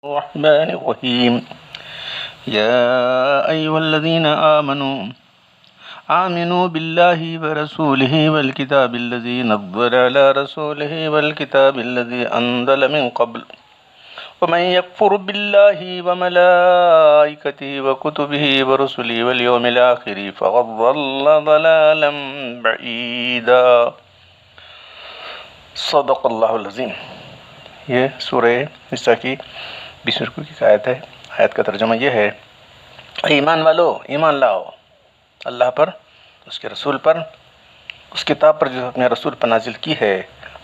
الرحمن الرحيم يا أيها الذين آمنوا بالله ورسوله والكتاب الذي نزل على رسوله والكتاب الذي أنزل من قبل ومن يكفر بالله وملائكته وكتبه ورسله واليوم الآخر فقد ضل ضلالا بعيدا صدق اللہ العظیم۔ یہ سورہ نساء کی 20 رکوع کی آیت ہے۔ آیت کا ترجمہ یہ ہے: ایمان والو، ایمان لاؤ اللہ پر، اس کے رسول پر، اس کتاب پر جو اپنے رسول پر نازل کی ہے،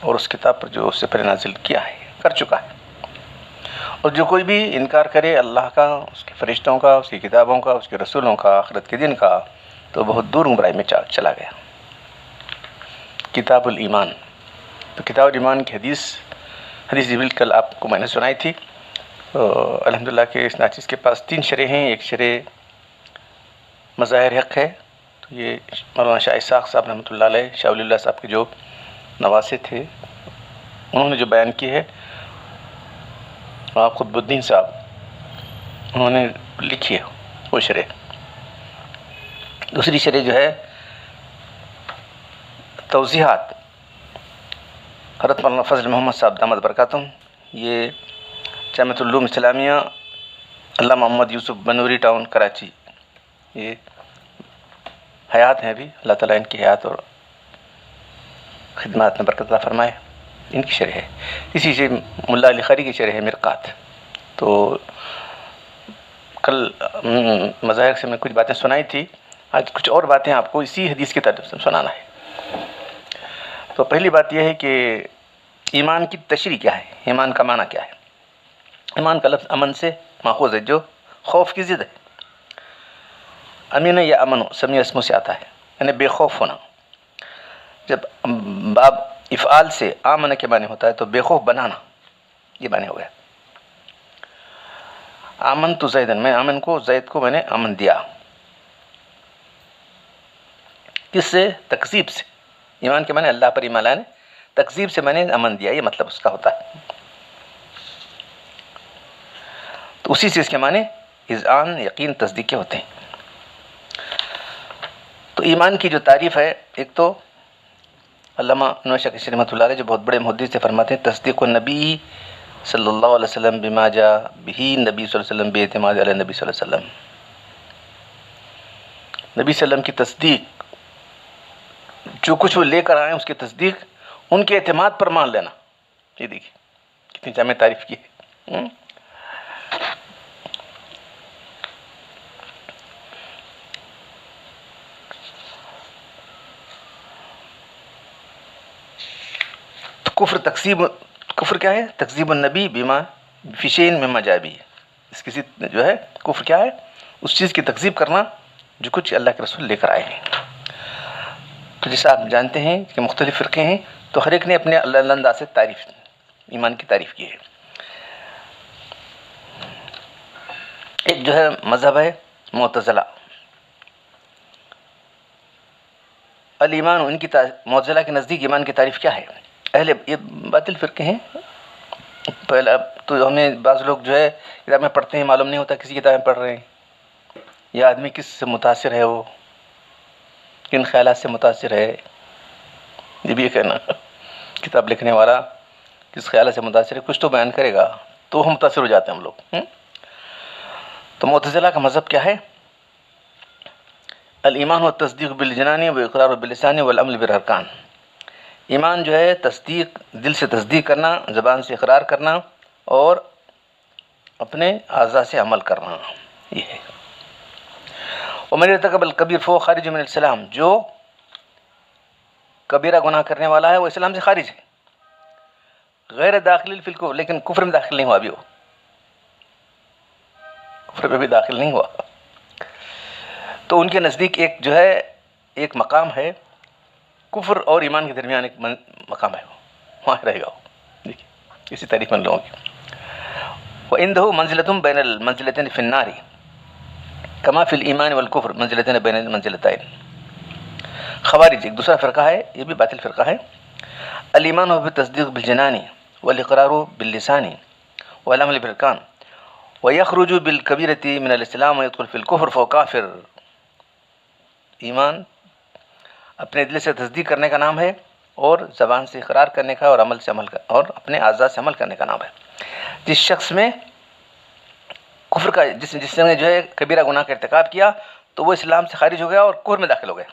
اور اس کتاب پر جو اس سے پہلے نازل کیا ہے، کر چکا ہے۔ اور جو کوئی بھی انکار کرے اللہ کا، اس کے فرشتوں کا، اس کی کتابوں کا، اس کے رسولوں کا، آخرت کے دن کا، تو بہت دور گمراہی میں چلا گیا۔ کتاب الایمان، تو کتاب الایمان کی حدیث جبریل کل آپ کو میں نے سنائی تھی۔ الحمدللہ کہ اس ناچیز کے پاس 3 شرح ہیں۔ ایک شرح مظاہر حق ہے، تو یہ مولانا شاہ اسحاق صاحب رحمۃ اللہ علیہ، شاہ ولی اللہ صاحب کے جو نواسے تھے، انہوں نے جو بیان کی ہے، آپ قطب الدین صاحب انہوں نے لکھی ہے وہ شرح۔ دوسری شرح جو ہے توضیحات، حضرت مولانا فضل محمد صاحب دامت برکاتہم، یہ جامعۃ العلوم اسلامیہ علامہ محمد یوسف بنوری ٹاؤن کراچی، یہ حیات ہیں ابھی، اللہ تعالیٰ ان کی حیات اور خدمات میں برکت عطا فرمائے، ان کی شرح ہے۔ اسی سے ملا علی قاری کی شرح ہے مرقات۔ تو کل مظاہر سے میں کچھ باتیں سنائی تھی، آج کچھ اور باتیں آپ کو اسی حدیث کی طرف سے سنانا ہے۔ تو پہلی بات یہ ہے کہ ایمان کی تشریح کیا ہے، ایمان کا معنی کیا ہے۔ ایمان کا لفظ امن سے ماخوذ ہے، جو خوف کی ضد ہے۔ امین یا امن سمیع اسموں سے آتا ہے، یعنی بے خوف ہونا۔ جب باب افعال سے آمن کے معنی ہوتا ہے تو بے خوف بنانا، یہ معنی ہو گیا۔ آمن تو زیدن، میں آمن کو، زید کو میں نے امن دیا۔ کس سے؟ تکذیب سے۔ ایمان کے معنی اللہ پر ایمان لانے، تکذیب سے میں نے امن دیا، یہ مطلب اس کا ہوتا ہے۔ تو اسی سے اس کے معنی اذعان، یقین، تصدیق کے ہوتے ہیں۔ تو ایمان کی جو تعریف ہے، ایک تو علامہ انور شاہ کشمیری رحمۃ اللہ علیہ جو بہت بڑے محدث سے فرماتے ہیں: تصدیق النبی صلی اللہ علیہ وسلم بما جاء بہ نبی صلی اللہ علیہ وسلم باعتماد علی نبی صلی اللہ علیہ وسلم۔ نبی صلی اللہ علیہ وسلم کی تصدیق، جو کچھ وہ لے کر آئے اس کی تصدیق، ان کے اعتماد پر مان لینا۔ یہ دیکھیے کتنی جامع تعریف کی ہے۔ تو کفر کیا ہے؟ تکذیب النبی بما فی شیء مما جاء بہ، اس کسی جو ہے کفر کیا ہے؟ اس چیز کی تکذیب کرنا جو کچھ اللہ کے رسول لے کر آئے ہیں۔ تو جیسا آپ جانتے ہیں کہ مختلف فرقے ہیں، تو ہر ایک نے اپنے اللہ انداز سے تعریف، ایمان کی تعریف کی ہے۔ ایک جو ہے مذہب ہے معتزلہ، الایمان، ان کی معتزلہ کے نزدیک ایمان کی تعریف کیا ہے؟ یہ باطل فرقے ہیں۔ پہلا تو ہمیں بعض لوگ جو ہے کتابیں پڑھتے ہیں، معلوم نہیں ہوتا کسی کتابیں پڑھ رہے ہیں، یا آدمی کس سے متاثر ہے، وہ کن خیالات سے متاثر ہے، یہ بھی کہنا کتاب لکھنے والا کس خیالات سے متاثر ہے، کچھ تو بیان کرے گا تو ہم متاثر ہو جاتے ہیں ہم لوگ۔ تو معتزلہ کا مذہب کیا ہے؟ الایمان و تصدیق بالجنان و اقرار باللسان والعمل بالارکان۔ ایمان جو ہے تصدیق، دل سے تصدیق کرنا، زبان سے اقرار کرنا، اور اپنے اعضاء سے عمل کرنا، یہ ہے۔ ومن ارتکب الکبیر فہو خارج من الاسلام، جو کبیرہ گناہ کرنے والا ہے وہ اسلام سے خارج ہے۔ غیر داخل فی الکفر، لیکن کفر میں داخل نہیں ہوا، ابھی وہ کفر میں بھی داخل نہیں ہوا۔ تو ان کے نزدیک ایک جو ہے ایک مقام ہے، کفر اور ایمان کے درمیان ایک مقام ہے، وہاں رہے گا وہ۔ دیکھیے اسی تعریف میں لوگوں کی وَعِنْدَهُ مَنزِلَةٌ بَيْنَ الْمَنزِلَتَيْنِ فِي النَّارِ كَمَا فِي الْإِيمَانِ وَالْكُفْرِ مَنزِلَتَيْنِ بَيْنَ الْمَنزِلَتَيْنِ۔ خوارج ایک دوسرا فرقہ ہے، یہ بھی باطل فرقہ ہے۔ الایمان بالتصدیق بالجنان والاقرار باللسان والعمل بالارکان وَيَخْرُجُ بِالْكَبِيرَةِ مِنَ الْإِسْلَامِ وَيَدْخُلُ فِي الْكُفْرِ فَهُوَ کافر. ایمان اپنے دل سے تصدیق کرنے کا نام ہے، اور زبان سے اقرار کرنے کا، اور عمل سے عمل کا، اور اپنے اعضاء سے عمل کرنے کا نام ہے. جس شخص میں کفر کا جس نے جو ہے کبیرہ گناہ کا ارتکاب کیا تو وہ اسلام سے خارج ہو گیا اور کفر میں داخل ہو گیا.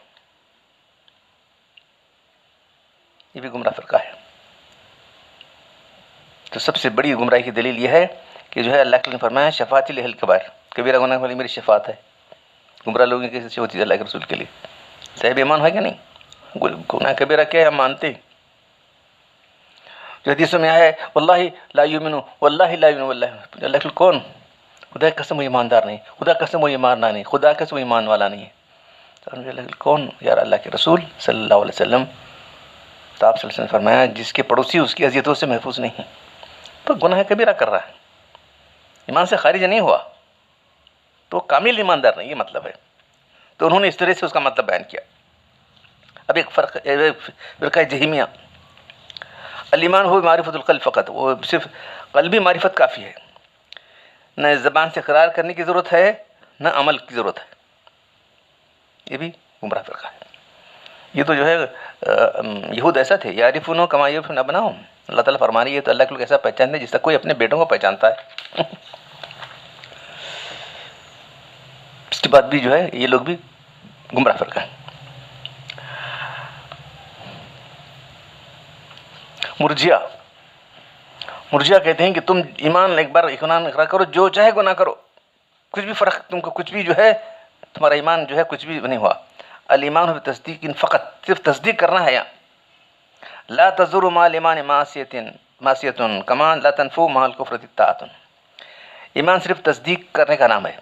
یہ بھی گمراہ فرقہ ہے. تو سب سے بڑی گمراہی کی دلیل یہ ہے کہ جو ہے اللہ نے فرمایا شفاعتی لأہل الکبائر، کبیرہ گناہ والی میری شفاعت ہے. گمراہ لوگوں کی کیسے ہوتی ہے اللہ کے رسول کے لیے؟ صاحب ایمان ہے کہ نہیں؟ گناہ کبیرہ کیا ہے ہم مانتے ہیں. جو حدیثوں میں آیا ہے واللہ لا یؤمن واللہ لا یؤمن واللہ، اللہ کے کون؟ خدا کی قسم وہ ایماندار نہیں، خدا کی قسم وہ ایماندار نہیں، خدا کی قسم وہ ایمان والا نہیں ہے. تو اللہ کون یار؟ اللہ کے رسول صلی اللہ علیہ وسلم. تو آپ صلی اللہ علیہ وسلم نے فرمایا جس کے پڑوسی اس کی اذیتوں سے محفوظ نہیں ہے. تو گناہ کبیرہ کر رہا ہے، ایمان سے خارج نہیں ہوا تو کامل ایماندار نہیں، یہ مطلب ہے. تو انہوں نے اس طرح سے اس کا مطلب بیان کیا. اب ایک فرقہ جہمیہ، الایمان ہو معرفت القلب فقط، وہ صرف قلبی معرفت کافی ہے، نہ زبان سے اقرار کرنے کی ضرورت ہے نہ عمل کی ضرورت ہے. یہ بھی گمراہ فرقہ ہے. یہ تو جو ہے یہود ایسا تھے، یعرفون کما یعرفون ابناءہم. اللہ تعالیٰ فرما رہی ہے تو اللہ کے لوگ ایسا پہچانتے ہیں جس طرح کوئی اپنے بیٹوں کو پہچانتا ہے. اس کے بعد بھی جو ہے یہ لوگ بھی گمراہ فرقہ ہیں. مرجیہ کہتے ہیں کہ تم ایمان ایک بار اقرار کرو، جو چاہے گناہ کرو، کچھ بھی فرق تم کو، کچھ بھی جو ہے تمہارا ایمان جو ہے کچھ بھی نہیں ہوا. الایمان ہو تصدیق فقط، صرف تصدیق کرنا ہے. لا تزر مع الایمان معصیۃ کما لا تنفو مع الکفر طاعۃ. ایمان صرف تصدیق کرنے کا نام ہے.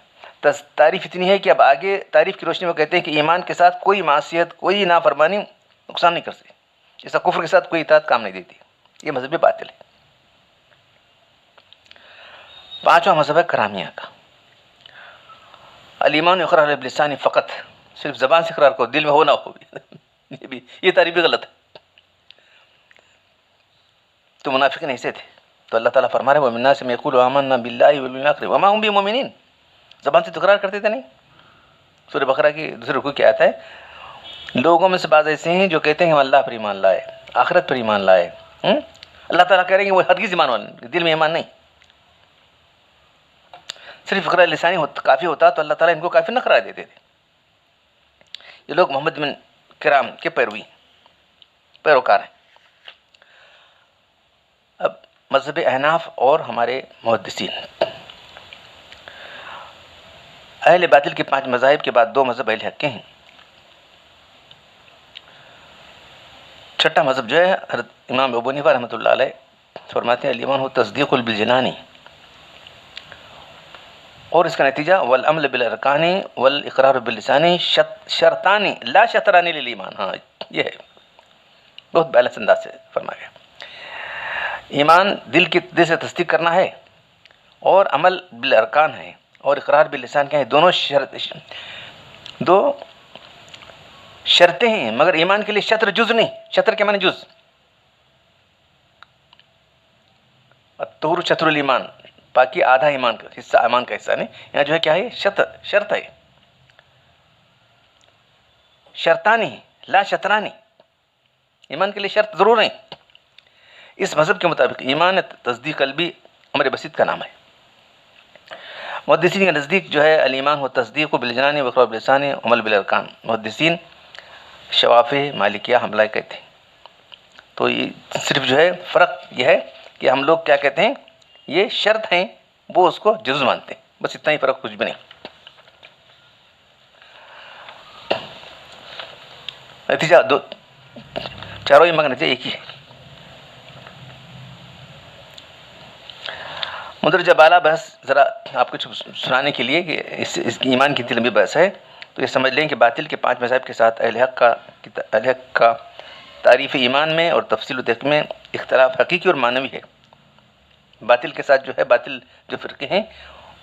تعریف اتنی ہے کہ اب آگے تعریف کی روشنی میں کہتے ہیں کہ ایمان کے ساتھ کوئی معصیت، کوئی نافرمانی نقصان نہیں کر سکتی، جیسا کفر کے ساتھ کوئی اطاعت کام نہیں دیتی. یہ مذہب باطل ہے. پانچواں مذہب ہے کرامیہ کا. الایمان اقرار باللسان فقط، صرف زبان سے اقرار کرو، دل میں ہو نہ ہو. یہ تعریف بھی غلط ہے. تو منافق نہیں سے تھے. تو اللہ تعالیٰ فرما رہے ہیں وَمِنَ النَّاسِ مَن يَقُولُ آمَنَّا بِاللَّهِ وَبِالْيَوْمِ الْآخِرِ وَمَا هُم بِمُؤْمِنِينَ. زبان سے تو اقرار کرتے تھے نہیں. سورہ بقرہ کی دوسرے رکوع کی آیت ہے. لوگوں میں سے بعض ایسے ہیں جو کہتے ہیں ہم اللہ پر ایمان لائے، آخرت پر ایمان لائے. اللہ تعالیٰ کہہ رہے ہیں کہ وہ ہرگز ایمان والے، دل میں ایمان نہیں. صرف اقرار لسانی کافی ہوتا تو اللہ تعالیٰ ان کو کافی نہ قرار دیتے تھے. یہ لوگ محمد بن کرام کے پیروکار ہیں. اب مذہب احناف اور ہمارے محدثین. اہل باطل کے 5 مذاہب کے بعد 2 مذہب اہل حق کے ہیں. چھٹا مذہب جو ہے حضرت امام ابو حنیفہ رحمۃ اللہ علیہ فرماتے ہیں الایمان ہو تصدیق بالجنان، اور اس کا نتیجہ والعمل بالارکان والاقرار باللسان شرطان لا شطران للایمان. ہاں یہ ہے بہت بیلنس انداز سے فرمایا گیا. ایمان دل سے تصدیق کرنا ہے، اور عمل بالارکان ہے، اور اقرار باللسان کیا ہے. دونوں دو شرطیں ہیں، مگر ایمان کے لیے شطر جز نہیں. شطر کے معنی جز. الطہور شطر الایمان، باقی آدھا ایمان کا حصہ، ایمان کا حصہ نہیں. یہاں جو ہے کیا ہے شرط ہے. شرطانی لا شطرانی، ایمان کے لیے شرط ضرور نہیں. اس مذہب کے مطابق ایمان تصدیق قلبی امر بسیط کا نام ہے. محدثین کے نزدیک جو ہے الایمان ہو تصدیق بالجنان واقرار باللسان عمل بالارکان. محدثین شوافی مالکیہ حنبلہ کہتے ہیں. تو یہ صرف جو ہے فرق یہ ہے کہ ہم لوگ کیا کہتے ہیں، یہ شرط ہیں، وہ اس کو جز مانتے ہیں. بس اتنا ہی فرق، کچھ بھی نہیں. نتیجہ چاروں ایمان کا نتیجہ ایک ہی ہے. مندرجہ بالا بحث ذرا آپ کو سنانے کے لیے کہ اس ایمان کی اتنی لمبی بحث ہے تو یہ سمجھ لیں کہ باطل کے 5 مذاہب کے ساتھ اہل حق کا تعریف ایمان میں اور تفصیل و تحقیق میں اختلاف حقیقی اور معنوی ہے. باطل کے ساتھ جو ہے، باطل جو فرقے ہیں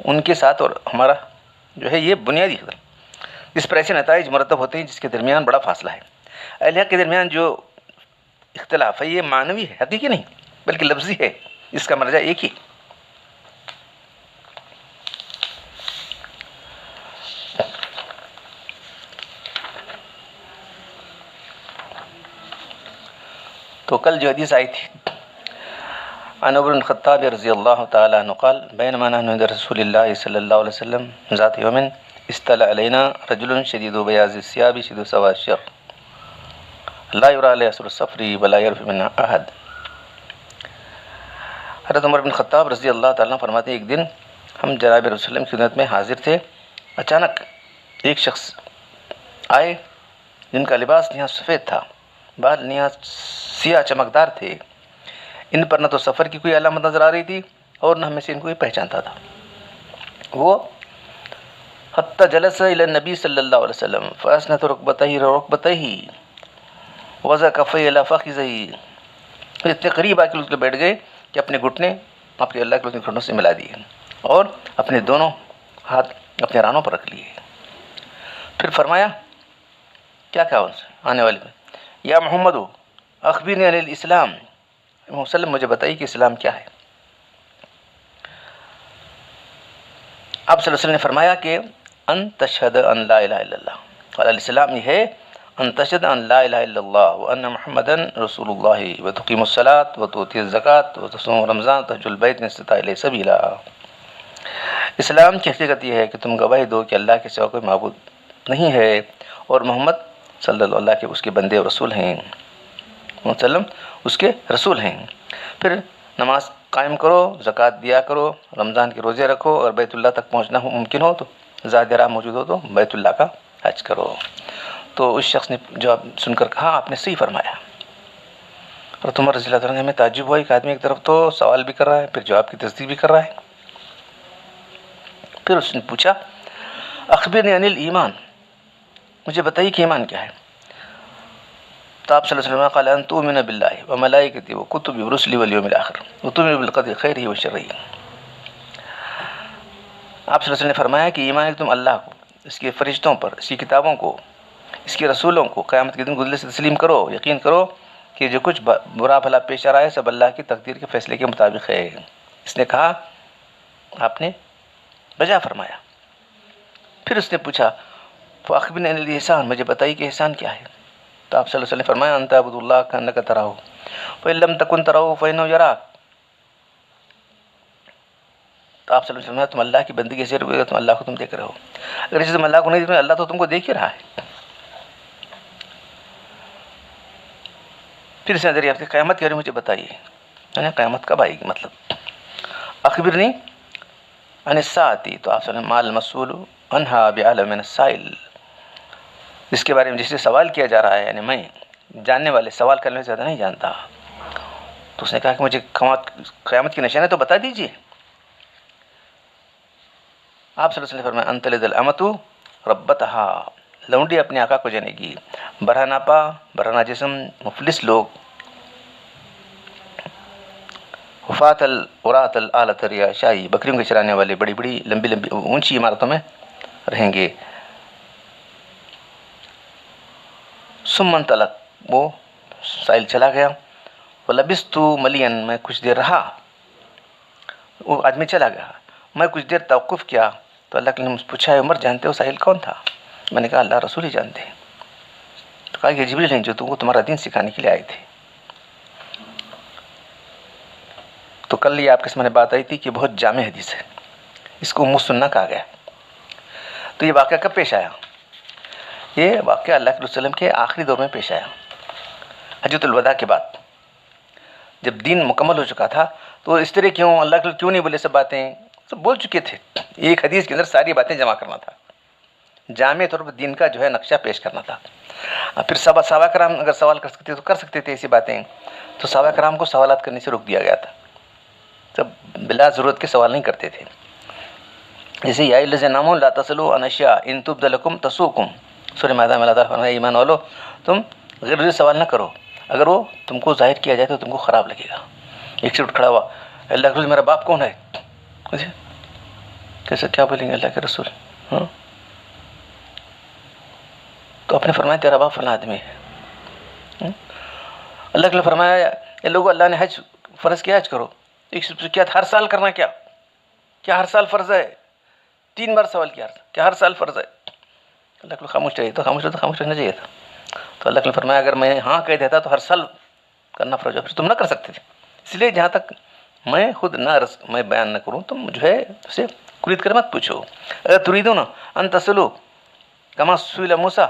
ان کے ساتھ اور ہمارا جو ہے یہ بنیادی اختلاف، جس پر ایسے نتائج مرتب ہوتے ہیں جس کے درمیان بڑا فاصلہ ہے. اہل حق کے درمیان جو اختلاف ہے یہ معنوی ہے، حقیقی نہیں بلکہ لفظی ہے، اس کا مرجع ایک ہی. تو کل جو حدیث آئی تھی عن عمر بن الخطاب رضی اللہ تعالی عنہ قال بینما نحن عند رسول اللہ صلی اللہ علیہ وسلم ذات یوم استلع علینا رجل شدید بیاض الثياب شدید سواد الشق لا یری علیہ اثر السفر ولا یعرف من احد۔ حضرت عمر بن خطاب رضی اللہ تعالیٰ عنہ فرماتے ہیں ایک دن ہم جناب رسول اللہ کی خدمت میں حاضر تھے، اچانک ایک شخص آئے جن کا لباس نہایت سفید تھا، بال نہایت سیاہ چمکدار تھے، ان پر نہ تو سفر کی کوئی علامت نظر آ رہی تھی اور نہ ہمیں سے ان کو کوئی پہچانتا تھا۔ وہ حتی جلس الی النبی صلی اللہ علیہ وسلم فاسند رکبتیہ وضع کفیہ الی فخذیہ، اتنے قریب آ کے اس کے بیٹھ گئے کہ اپنے گھٹنے اپنے اللہ کے گھٹنوں سے ملا دیے اور اپنے دونوں ہاتھ اپنے رانوں پر رکھ لیے۔ پھر فرمایا کیا کہا ان سے آنے والے میں، یا محمد اخبرنی عن الاسلام، وسلم مجھے بتائیے کہ اسلام کیا ہے۔ آپ صلی اللہ علیہ وسلم نے فرمایا کہ ان تشہد ان لا الہ الا اللہ، الاسلام یہ ہے ان تشہد ان لا الہ الا اللہ وان محمدن رسول اللہ وتقیم الصلاۃ وتؤتی الزکاۃ وتصوم رمضان وتحج البیت ان استطاع الیہ سبیلا۔ اسلام کی حقیقت یہ ہے کہ تم گواہی دو کہ اللہ کے سوا کوئی معبود نہیں ہے اور محمد صلی اللہ علیہ کے اس کے بندے اور رسول ہیں، وسلم اس کے رسول ہیں۔ پھر نماز قائم کرو، زکوٰۃ دیا کرو، رمضان کے روزے رکھو اور بیت اللہ تک پہنچنا ممکن ہو تو زاد راہ موجود ہو تو بیت اللہ کا حج کرو۔ تو اس شخص نے جواب سن کر کہا آپ نے صحیح فرمایا۔ اور عمر رضی اللہ عنہ ہمیں تعجب ہوا کہ آدمی ایک طرف تو سوال بھی کر رہا ہے پھر جواب کی تصدیق بھی کر رہا ہے۔ پھر اس نے پوچھا اخبرنی عن الایمان، مجھے بتائیے کہ ایمان کیا ہے۔ تو آپ صلی اللہ علیہ وسلم قال ان تؤمن باللہ وملائکتہ وکتبہ ورسلہ والیوم الآخر وتؤمن بالقدر خیرہ وشرہ۔ آپ صلی اللہ علیہ وسلم نے فرمایا کہ ایمان ہے کہ تم اللہ کو، اس کے فرشتوں پر، اس کی کتابوں کو، اس کے رسولوں کو، قیامت کے دن گزرنے سے تسلیم کرو، یقین کرو کہ جو کچھ برا بھلا پیش آ رہا ہے سب اللہ کی تقدیر کے فیصلے کے مطابق ہے۔ اس نے کہا آپ نے بجا فرمایا۔ پھر اس نے پوچھا فاخبرنی عن الاحسان، مجھے بتائیے کہ احسان کیا ہے۔ تو آپ صلی اللہ علیہ وسلم نے فرمایا ان تعبد اللہ کانک تراہ فإن لم تکن تراہ فإنہ یراک۔ تو آپ صلی اللہ علیہ وسلم نے فرمایا تم اللہ کی بندگی سے رکو گے تم اللہ کو تم دیکھ رہے ہو، اگر جسے تم اللہ کو نہیں دیکھ رہے اللہ تو تم کو دیکھ ہی رہا ہے۔ پھر اس نے دریافت کی قیامت کے بارے میں مجھے بتائیے، یعنی قیامت کب آئے گی مطلب۔ اخبرنی عن الساعۃ، تو آپ صلی اللہ علیہ وسلم ما المسؤول عنہا بعلم من السائل، جس کے بارے میں جس سے سوال کیا جا رہا ہے یعنی میں جاننے والے سوال کرنے سے زیادہ نہیں جانتا۔ تو اس نے کہا کہ مجھے قیامت کی نشانی تو بتا دیجیے۔ آپ صلی اللہ علیہ وسلم نے فرمایا ان تلد الامۃ ربتہا، لونڈی اپنے آقا کو جنے گی، برہنہ پا برہنہ جسم مفلس لوگ، حفاۃ العراۃ الآلۃ الرعشاء، بکریوں کے چرانے والے بڑی بڑی لمبی لمبی اونچی عمارتوں میں رہیں گے۔ ثم انطلق، وہ سائل چلا گیا، ولبثت ملیا، میں کچھ دیر رہا، وہ آدمی چلا گیا، میں کچھ دیر توقف کیا تو اللہ کے نے مجھ سے پوچھا عمر جانتے ہو سائل کون تھا؟ میں نے کہا اللہ رسول ہی جانتے ہیں۔ تو کہا کہ جبریل ہیں جو تم کو تمہارا دین سکھانے کے لیے آئے تھے۔ تو کل یہ آپ کے سامنے بات آئی تھی کہ بہت جامع حدیث ہے، اس کو مسنہ کہا گیا۔ تو یہ واقعہ کب پیش آیا؟ یہ واقعہ اللہ کے وسلم کے آخری دور میں پیش آیا، حجۃ الوداع کے بعد، جب دین مکمل ہو چکا تھا۔ تو اس طرح اللہ کے کیوں نہیں بولے سب باتیں، سب بول چکے تھے، ایک حدیث کے اندر ساری باتیں جمع کرنا تھا، جامع طور پر دین کا جو ہے نقشہ پیش کرنا تھا۔ پھر صحابہ کرام اگر سوال کر سکتے تو کر سکتے تھے ایسی باتیں، تو صحابہ کرام کو سوالات کرنے سے روک دیا گیا تھا، سب بلا ضرورت کے سوال نہیں کرتے تھے۔ جیسے یا الذین آمنوا لا تسألوا عن اشیاء ان تبد لکم تسؤکم، سورہ مائدہ میں اللہ تعالیٰ فرمایا ایمان والو تم غیر ضروری سوال نہ کرو، اگر وہ تم کو ظاہر کیا جائے تو تم کو خراب لگے گا۔ ایک سے اٹھ کھڑا ہوا اللہ کے رسول میرا باپ کون ہے؟ کیسے کیا بولیں گے اللہ کے رسول؟ ہاں تو آپ نے فرمایا تیرا باپ فلاں آدمی ہے۔ اللہ کے فرمایا یہ لوگوں اللہ نے حج فرض کیا، حج کرو۔ ایک سے کیا ہر سال کرنا، کیا ہر سال فرض ہے؟ 3 بار سوال کیا کہ ہر سال فرض ہے؟ اللہ کے خاموش رہیے، تو خاموش رہنا چاہیے تھا۔ تو اللہ کے فرمایا اگر میں ہاں کہہ دیتا تو ہر سال کرنا فرض ہے، پھر تم نہ کر سکتے تھے. اس لیے جہاں تک میں خود میں بیان نہ کروں، تم جو ہے اسے کلید کر مت پوچھو. اگر تریدون ان تصلوا کما سئل موسیٰ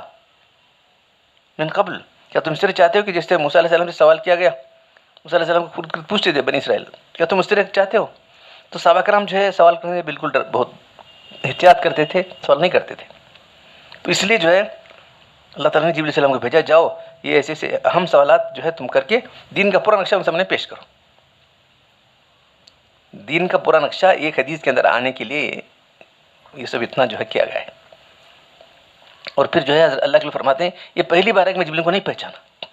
من قبل، کیا تم اس طرح چاہتے ہو کہ جس طرح موسیٰ علیہ السلام سے سوال کیا گیا؟ موسیٰ علیہ السلام کو خود پوچھتے تھے بنی اسرائیل، کیا تم اس طرح چاہتے ہو؟ تو صحابہ کرام جو ہے سوال کرنے سے بالکل بہت احتیاط کرتے تھے، سوال نہیں کرتے تھے. تو اس لیے جو ہے اللہ تعالیٰ نے جبریل علیہ السلام کو بھیجا، جاؤ یہ ایسے ایسے اہم سوالات جو ہے تم کر کے دین کا پورا نقشہ ان سامنے پیش کرو. دین کا پورا نقشہ ایک حدیث کے اندر آنے کے لیے یہ سب اتنا جو ہے کیا گیا ہے. اور پھر جو ہے اللہ کے لیے فرماتے ہیں یہ پہلی بار ہے کہ میں جبریل کو نہیں پہچانا،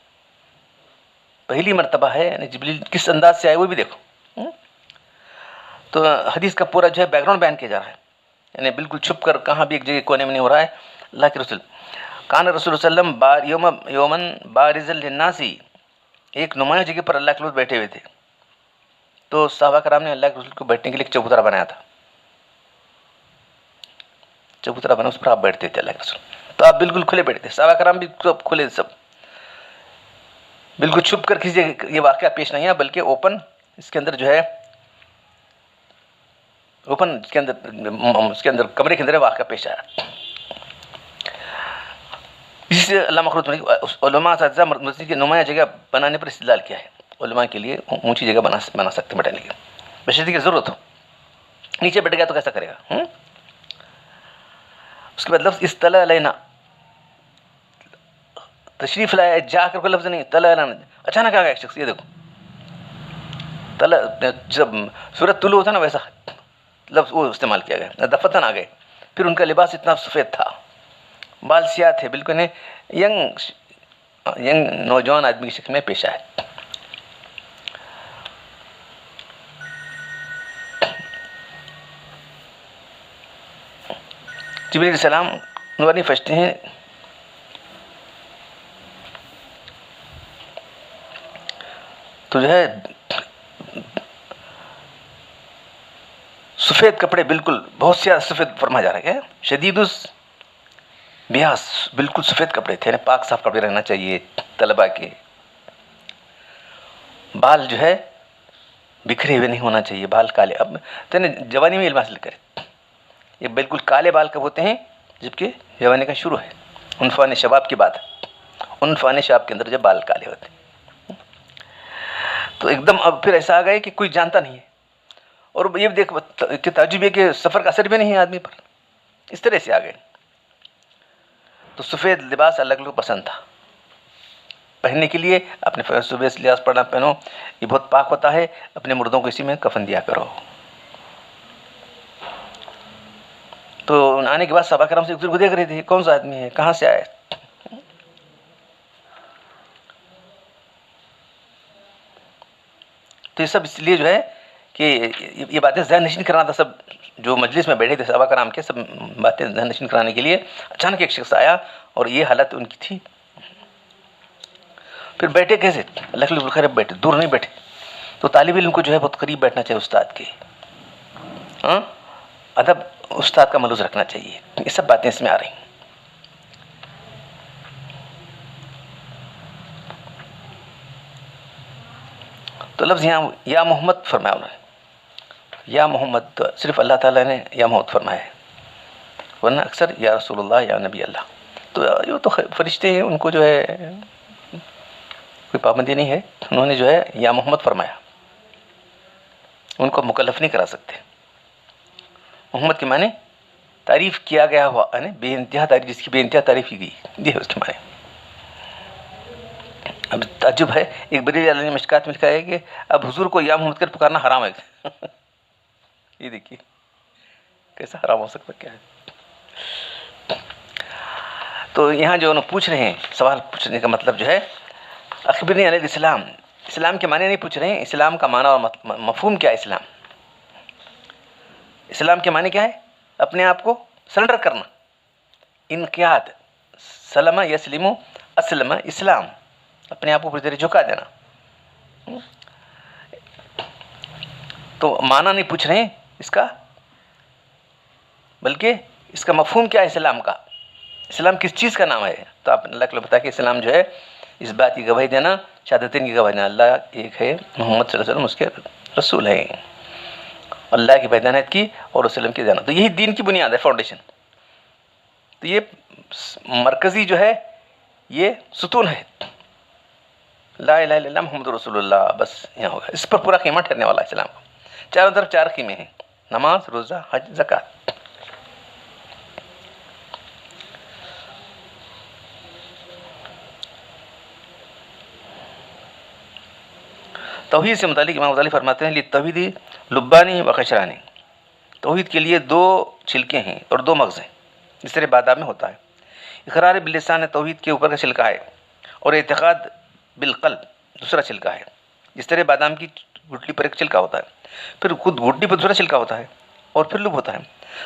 پہلی مرتبہ ہے، یعنی جبریل کس انداز سے آئے وہ بھی دیکھو. تو حدیث کا پورا جو ہے بیک گراؤنڈ بیان کیا جا رہا ہے، یعنی بالکل چھپ کر کہاں بھی ایک جگہ کونے میں نہیں ہو رہا ہے. اللہ کے رسول کان رسول صلی اللہ علیہ وسلم یومن بارز للناس، ایک نمایاں جگہ پر اللہ کے رسول بیٹھے ہوئے تھے. تو صحابہ کرام نے اللہ کے رسول کو بیٹھنے کے لیے ایک چبوترا بنایا تھا، چبوترا بنا اس پر آپ بیٹھتے تھے اللہ کے رسول. تو آپ بالکل کھلے بیٹھے تھے، صحابہ کرام بھی سب کھلے، سب بالکل چھپ کر کسی یہ واقعہ پیش نہیں ہے، بلکہ اوپن اس کے اندر جو ہے اوپن اس کے اندر کمرے کے اندر واقعہ پیش آیا. اسی سے اللہ مخلوط علماء اساتذہ مسجد کی نمایاں جگہ بنانے پر استدلال کیا ہے. علماء کے لیے اونچی جگہ بنا سکتے ہیں بیٹھنے کے لیے، بشرطیکہ کی ضرورت ہو. نیچے بیٹھ گیا تو کیسا کرے گا؟ اس کے بعد لفظ اصطلع علینا، تشریف لایا، جا کر کوئی لفظ نہیں، طلع علینا اچانک آ گیا ایک شخص. یہ دیکھو طلع، جب سورۃ طلوع ہوتا نا ویسا لفظ وہ استعمال کیا گیا. دفتن آ گئے، پھر ان کا لباس اتنا سفید تھا، بال سیاہ تھے، بالکل ینگ نوجوان آدمی کی شکل میں پیش آئے. جبریل علیہ السلام نورانی فرشتے ہیں. تو جو ہے سفید کپڑے، بالکل بہت زیادہ سفید فرمایا جا رہا ہے، شدید بیاس، بالکل سفید کپڑے تھے. پاک صاف کپڑے رہنا چاہیے طلبا کے. بال جو ہے بکھرے ہوئے نہیں ہونا چاہیے، بال کالے. اب تو جوانی میں علم حاصل کرے، یہ بالکل کالے بال کب ہوتے ہیں؟ جبکہ جوانی کا شروع ہے، عنفوان شباب کی بات ہے. عنفوان شباب کے اندر جب بال کالے ہوتے ہیں تو ایک دم اب پھر ایسا آ گئے کہ کوئی جانتا نہیں ہے. اور یہ دیکھ کہ تعجب ہے کہ سفر کا اثر بھی نہیں ہے آدمی پر، اس طرح سے آ گئے. تو سفید لباس اللہ کو پسند تھا پہننے کے لیے. اپنے سفید لباس پہنو، یہ بہت پاک ہوتا ہے. اپنے مردوں کو اسی میں کفن دیا کرو. تو آنے کے بعد صحابہ کرام سے ایک دوسرے کو دیکھ رہے تھے، کون سا آدمی ہے، کہاں سے آئے. تو یہ سب اس لیے جو ہے کہ یہ باتیں ذہن نشین کرانا تھا. سب جو مجلس میں بیٹھے تھے صحابہ کرام کے، سب باتیں ذہن نشین کرانے کے لیے اچانک ایک شخص آیا اور یہ حالت ان کی تھی. پھر بیٹھے کیسے؟ اللہ کے لیے بخیر بیٹھے، دور نہیں بیٹھے. تو طالب علم کو جو ہے بہت قریب بیٹھنا چاہیے استاد کے، ادب استاد کا ملوز رکھنا چاہیے. یہ سب باتیں اس میں آ رہی ہیں. تو لفظ یہاں یا محمد فرمایا انہوں نے. یا محمد تو صرف اللہ تعالیٰ نے یا محمد فرمایا ہے، ورنہ اکثر یا رسول اللہ یا نبی اللہ. تو یہ تو فرشتے ہیں، ان کو جو ہے کوئی پابندی نہیں ہے. انہوں نے جو ہے یا محمد فرمایا، ان کو مکلف نہیں کرا سکتے. محمد کے معنی تعریف کیا گیا ہوا، یعنی بے انتہا تعریف، جس کی بے انتہا تعریف کی گئی، یہ ہے اس کے معنی. اب تعجب ہے، ایک بریلی والے نے مشکات میں لکھا ہے کہ اب حضور کو یا محمد کر پکارنا حرام ہے. یہ دیکھیے کیسا حرام ہو سکتا، کیا ہے. تو یہاں جو پوچھ رہے ہیں، سوال پوچھنے کا مطلب جو ہے اخبرنی علی الاسلام. اسلام کے معنی نہیں پوچھ رہے ہیں، اسلام کا معنی اور مفہوم کیا ہے. اسلام کے معنی کیا ہے؟ اپنے آپ کو سرنڈر کرنا، انقیاد. سلم یسلم اسلم اسلام، اپنے آپ کو پوری طرح جھکا دینا. تو معنی نہیں پوچھ رہے ہیں اس کا، بلکہ اس کا مفہوم کیا ہے اسلام کا. اسلام کس چیز کا نام ہے؟ تو آپ اللہ کو بتا کہ اسلام جو ہے اس بات کی گواہی دینا، شہادتین کی گواہی دینا، اللہ ایک ہے، محمد صلی اللہ علیہ وسلم اس کے رسول ہیں، اللہ کی وحدانیت کی اور وسلم کی جانا. تو یہی دین کی بنیاد ہے، فاؤنڈیشن. تو یہ مرکزی جو ہے یہ ستون ہے، لا الہ الا اللہ محمد رسول اللہ، بس یہاں ہوگا. اس پر پورا خیمہ ٹھہرنے والا ہے اسلام کا. چاروں طرف 4 خیمے ہیں، نماز، روزہ، حج، زکوٰۃ. توحید سے متعلق امام غزالی فرماتے ہیں للتوحید لبانی و قشرانی، توحید کے لیے 2 چھلکے ہیں اور 2 مغز ہیں، جس طرح بادام میں ہوتا ہے. اقرار باللسان توحید کے اوپر کا چھلکا ہے، اور اعتقاد بالقلب دوسرا چھلکا ہے. جس طرح بادام کی گٹلی پر ایک چھلکا ہوتا ہے، پھر خود گٹلی پر دوسرا چھلکا ہوتا ہے، اور پھر لب ہوتا ہے.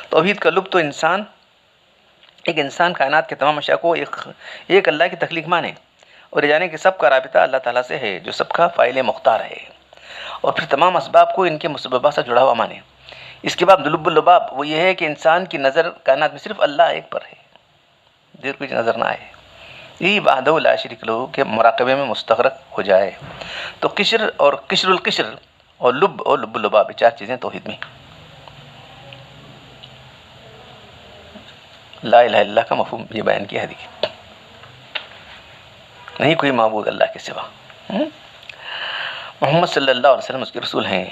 توحید کا لب تو ایک انسان کائنات کے تمام اشیاء کو ایک اللہ کی تخلیق مانے، اور یہ جانے کہ سب کا رابطہ اللہ تعالیٰ سے ہے جو سب کا فاعل مختار ہے، اور پھر تمام اسباب کو ان کے مسببات سے جڑا ہوا مانے. اس کے بعد لب اللباب وہ یہ ہے کہ انسان کی نظر کائنات میں صرف اللہ ایک پر ہے، دیر کوئی نظر نہ آئے. یہی وحدہ لا شریک لہ کے مراقبے میں مستغرق ہو جائے. تو قشر اور قشر القشر اور لب اللباب، یہ 4 چیزیں توحید میں. لا الہ الا اللہ کا مفہوم یہ بیان کیا ہے. دیکھیے نہیں کوئی معبود اللہ کے سوا، محمد صلی اللہ علیہ وسلم اس کے رسول ہیں.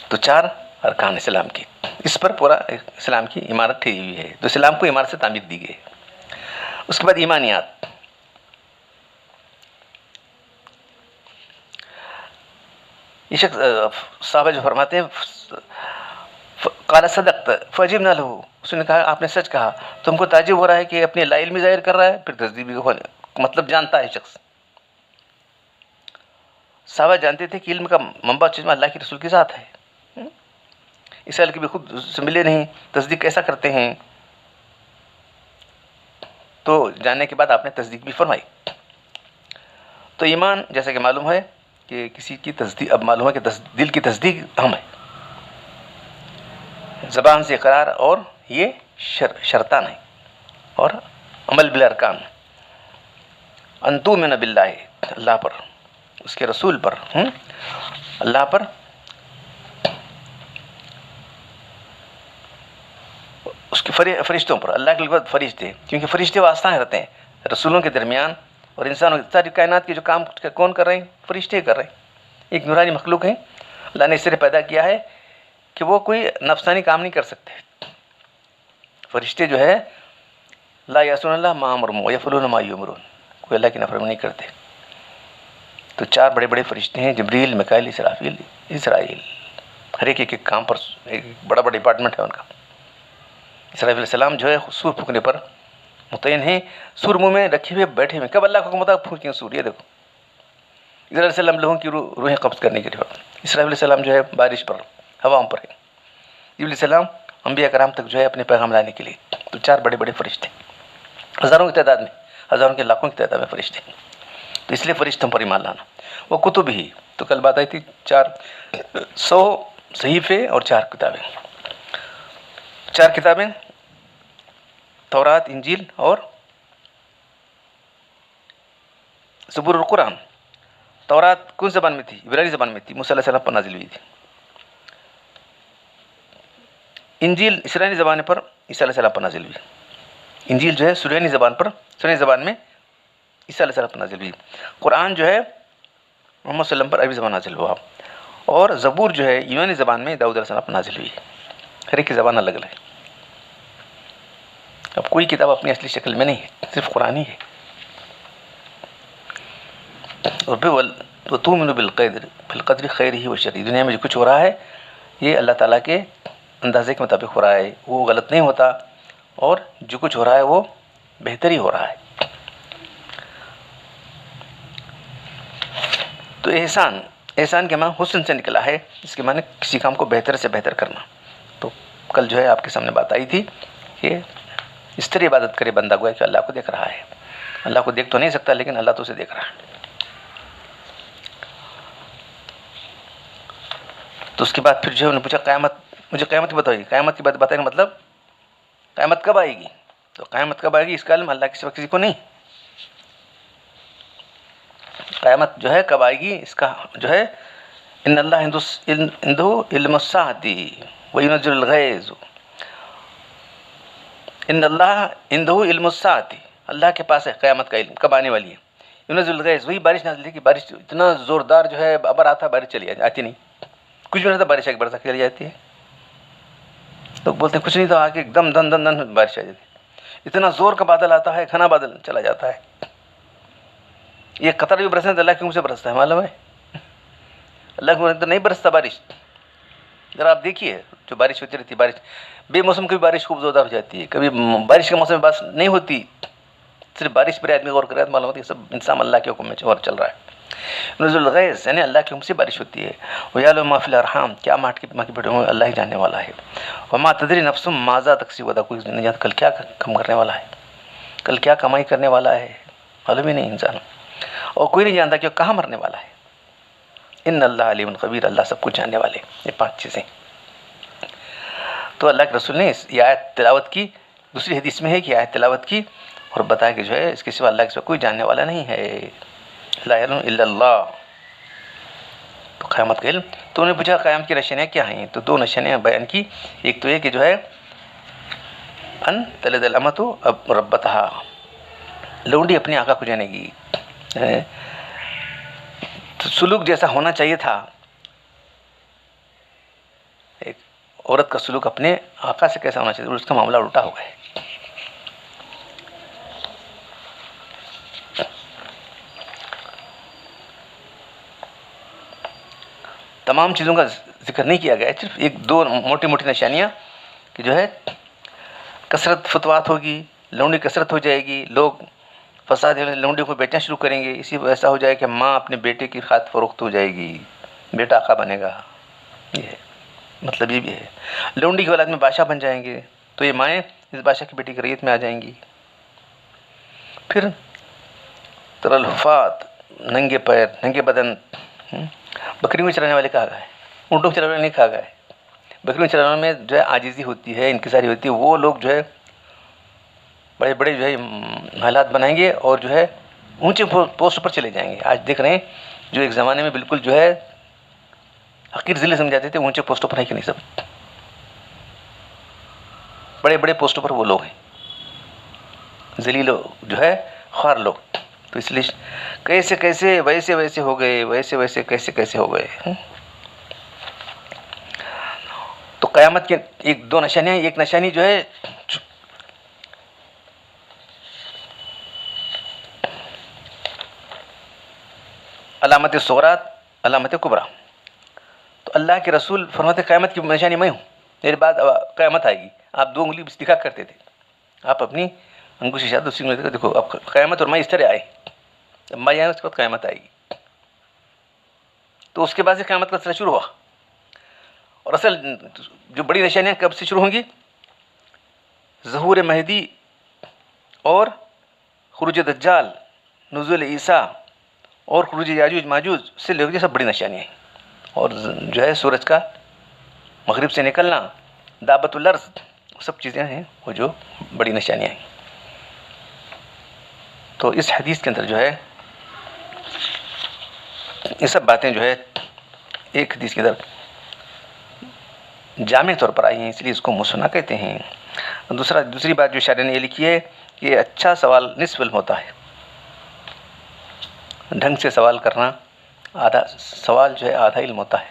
تو 4 ارکان اسلام کی، اس پر پورا اسلام کی عمارت ٹھہری ہوئی ہے. تو اسلام کو عمارت سے تعمیر دی گئی. اس کے بعد ایمانیات. یہ شخص صحابہ جو فرماتے ہیں قال صدقت فعجبنا له، اس نے کہا آپ نے سچ کہا، تم کو تعجب ہو رہا ہے کہ اپنے لا علمی ظاہر کر رہا ہے، پھر تصدیق بھی مطلب جانتا ہے شخص. صحابہ جانتے تھے کہ علم کا منبع چشمہ اللہ کے رسول کی ذات ہے. اس حال کے بھی خود سے ملے نہیں، تصدیق کیسا کرتے ہیں؟ تو جاننے کے بعد آپ نے تصدیق بھی فرمائی. تو ایمان جیسا کہ معلوم ہے کہ کسی کی تصدیق، اب معلوم ہے کہ دل کی تصدیق اہم ہے، زبان سے اقرار، اور یہ شرطان ہے، اور عمل بالارکان. ان تؤمن باللہ، اللہ پر، اس کے رسول پر، اللہ پر، اس کے فرشتوں پر. اللہ کے بعد فرشتے، کیونکہ فرشتے واسطہ رہتے ہیں رسولوں کے درمیان اور انسانوں کی. ساری کائنات کے جو کام کون کر رہے ہیں؟ فرشتے کر رہے ہیں. ایک نورانی مخلوق ہیں، اللہ نے اس طرح پیدا کیا ہے کہ وہ کوئی نفسانی کام نہیں کر سکتے. فرشتے جو ہے لا یعصون اللہ ما امرهم ویفعلون ما یؤمرون، کوئی اللہ کی نافرمانی نہیں کرتے. تو 4 بڑے بڑے فرشتے ہیں، جبریل، میکائیل، اسرافیل. ہر ایک کام پر ایک بڑا بڑا ڈپارٹمنٹ ہے ان کا. اسرافیل علیہ السلام جو ہے سور پھونکنے پر متعین ہیں، سور منہ میں رکھے ہوئے بیٹھے ہوئے. کب اللہ کو حکم ہوتا ہے پھونکیں سور؟ یہ دیکھو اسرافیل علیہ السلام لوگوں کی روحیں قبض کرنے کے لیے. اسرافیل علیہ السلام جو ہے بارش پر، ہواؤں پر ہے. جبریل علیہ السلام انبیاء کرام تک جو ہے اپنے پیغام لانے کے لیے. تو 4 بڑے بڑے فرشتے، ہزاروں کی تعداد میں، ہزاروں کے لاکھوں کی تعداد میں فرشتے. تو اس لیے فرشتوں پر ایمان لانا. وہ کتب ہی، تو کل بات آئی تھی 400 صحیفے اور 4 کتابیں. 4 کتابیں تورات، انجیل اور زبور اور قرآن. تورات کون زبان میں تھی؟ عبرانی زبان میں تھی، موسیٰ علیہ السلام پر نازل ہوئی تھی. انجیل اسرائیلی زبان پر عیسیٰ علیہ السلام پر نازل ہوئی. انجیل جو ہے سریانی زبان میں عیسیٰ علیہ السلام پر نازل ہوئی. قرآن جو ہے محمد صلی اللہ علیہ وسلم پر عربی زبان نازل ہوا. اور زبور جو ہے یونانی زبان میں داؤد علیہ السلام پر نازل ہوئی. ہر ایک کی زبان الگ الگ ہے. اب کوئی کتاب اپنی اصلی شکل میں نہیں ہے، صرف قرآن ہی ہے. اور پھر وَتُؤْمِنُ بِالْقَدْرِ خَيْرِهِ وَشَرِّهِ، دنیا میں جو کچھ ہو رہا ہے یہ اللہ تعالیٰ کے اندازے کے مطابق ہو رہا ہے، وہ غلط نہیں ہوتا، اور جو کچھ ہو رہا ہے وہ بہتر ہی ہو رہا ہے. تو احسان کے معنی حسن سے نکلا ہے، اس کے معنی کسی کام کو بہتر سے بہتر کرنا. تو کل جو ہے آپ کے سامنے بات آئی تھی کہ اس طرح عبادت کرے بندہ گویا کہ اللہ کو دیکھ رہا ہے. اللہ کو دیکھ تو نہیں سکتا لیکن اللہ تو اسے دیکھ رہا ہے. تو اس کے بعد پھر جو ہے انہوں نے پوچھا قیامت، مجھے قیامت کی بتائیے. قیامت کی بات بتانے کا مطلب قیامت کب آئے گی؟ تو قیامت کب آئے گی اس کا علم اللہ کے سوا کسی کو نہیں. قیامت جو ہے کب آئے گی، اس کا جو ہے ان اللہ عنده علم الساعة وینزل الغیظ، ان اللہ عنده علم الساعة، اللہ کے پاس ہے قیامت کا علم کب آنے والی ہے، ینزل الغیظ وہی بارش نازل ہے کہ بارش اتنا زوردار جو ہے ابر آتا بارش چلی آتی نہیں، کچھ بھی نہیں تھا بارش ایک برسہ چلی جاتی ہے، لوگ بولتے ہیں کچھ نہیں تھا آ کے ایک دم دن دن دن بارش آ جاتی ہے، اتنا زور کا بادل آتا ہے، گھنا بادل چلا جاتا ہے، یہ قطر بھی برسنے تو اللہ کے منہ سے برستا ہے، معلوم ہے اللہ کے منہ سے نہیں برستا بارش، ذرا آپ دیکھیے جو بارش ہوتی رہتی ہے، بارش بے موسم کی بارش خوب زوردار ہو جاتی ہے، کبھی بارش کے موسم میں بارش نہیں ہوتی، صرف بارش پر آدمی غور کرے تو معلوم ہوتی ہے سب انسان اللہ کے حکم میں اور چل رہا ہے، نزول الغیث یعنی اللہ کے حکم سے بارش ہوتی ہے، وَيَعْلَمُ مَا فِي الْأَرْحَامِ کیا ماں کی پیٹوں میں اللہ ہی جاننے والا ہے، وَمَا تَدْرِي نَفْسٌ مَاذَا تَكْسِبُ غَدًا کوئی نہیں جانتا کل کیا کم کرنے والا ہے، کل کیا کمائی کرنے والا ہے، معلوم ہی نہیں انسان، اور کوئی نہیں جانتا کہ وہ کہاں مرنے والا ہے، ان اللہ علیم خبیر اللہ سب کچھ جاننے والے، یہ 5 چیزیں۔ تو اللہ کے رسول نے یہ آیت تلاوت کی، دوسری حدیث میں ہے کہ آیت تلاوت کی اور بتایا کہ جو ہے اس کے سوا اللہ کے سوا کوئی جاننے والا نہیں ہے، لا یعلم الا اللہ، تو قیامت کا علم۔ تو انہوں نے پوچھا قیامت کی نشانیاں کیا ہیں، تو 2 نشانیاں بیان کی، ایک تو یہ کہ جو ہے ان تلد الامۃ ربتہا، لونڈی اپنی آقا کو جانے گی، تو سلوک جیسا ہونا چاہیے تھا ایک عورت کا سلوک اپنے آقا سے کیسا ہونا چاہیے، اس کا معاملہ الٹا ہو گیا ہے۔ تمام چیزوں کا ذکر نہیں کیا گیا ہے، صرف 1-2 موٹی موٹی نشانیاں کہ جو ہے کثرت فتوات ہوگی، لونڈی کثرت ہو جائے گی، لوگ فساد لونڈی کو بیچنا شروع کریں گے، اسی ایسا ہو جائے کہ ماں اپنے بیٹے کی خاطر فروخت ہو جائے گی، بیٹا آقا بنے گا، یہ ہے مطلب، یہ بھی ہے لونڈی کی اولاد میں بادشاہ بن جائیں گے، تو یہ مائیں اس بادشاہ کی بیٹی کی ریت میں آ جائیں گی۔ پھر تر الحفاظ ننگے پیر ننگے بدن، بکریوں کو چلانے والے کہا گیا ہے، اونٹوں کو چلانے والے نہیں کہا گیا ہے، بکریوں کو چلانے والے میں جو ہے عاجزی ہوتی ہے، انکساری ہوتی ہے، وہ لوگ جو ہے بڑے بڑے جو ہے محلات بنائیں گے اور جو ہے اونچے پوسٹ پر چلے جائیں گے۔ آج دیکھ رہے ہیں جو ایک زمانے میں بالکل جو ہے حقیر ذلیل سمجھاتے تھے، اونچے پوسٹوں پر ہے کہ نہیں، سب بڑے بڑے پوسٹوں پر وہ لوگ ہیں، ذلیل جو ہے خوار لوگ، تو اس لیے کیسے کیسے ویسے ویسے ہو گئے، ویسے ویسے کیسے کیسے ہو گئے۔ تو قیامت کے 1-2 نشانیاں، ایک نشانی جو ہے علامت صغرات، علامت کبریٰ، تو اللہ کے رسول فرماتے قیامت کی نشانی میں ہوں، میرے بعد قیامت آئے گی، آپ 2 انگلی دکھا کرتے تھے، آپ اپنی انگوش اشارہ دوسری انگلی دیکھو اب قیامت اور میں اس طرح آئے، جب میں آیا اس کے بعد قیامت آئے گی، تو اس کے بعد سے قیامت کا سلسلہ شروع ہوا، اور اصل جو بڑی نشانیاں کب سے شروع ہوں گی، ظہور مہدی اور خروج دجال، نزول عیسیٰ اور خروج یاجوج ماجوج سے لے کے سب بڑی نشانیاں ہیں، اور جو ہے سورج کا مغرب سے نکلنا، دابت الارض، سب چیزیں ہیں وہ جو بڑی نشانیاں ہیں۔ تو اس حدیث کے اندر جو ہے یہ سب باتیں جو ہے ایک حدیث کے اندر جامع طور پر آئی ہیں، اس لیے اس کو مسنہ کہتے ہیں۔ دوسری بات جو شاعر نے یہ لکھی ہے کہ اچھا سوال نصف علم ہوتا ہے، ڈھنگ سے سوال کرنا آدھا سوال جو ہے آدھا علم ہوتا ہے،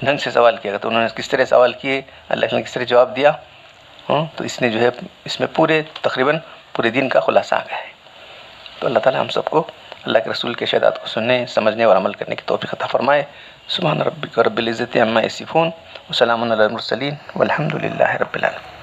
ڈھنگ سے سوال کیا گیا تو انہوں نے کس طرح سوال کیے، اللہ نے کس طرح جواب دیا، تو اس نے جو ہے اس میں تقریباً پورے دین کا خلاصہ آ گیا ہے۔ تو اللہ تعالی ہم سب کو اللہ کے رسول کے ارشادات کو سننے، سمجھنے اور عمل کرنے کی توفیق عطا فرمائے۔ سبحان ربک رب العزت عما یصفون وسلام علی المرسلین والحمد للہ رب العالمین۔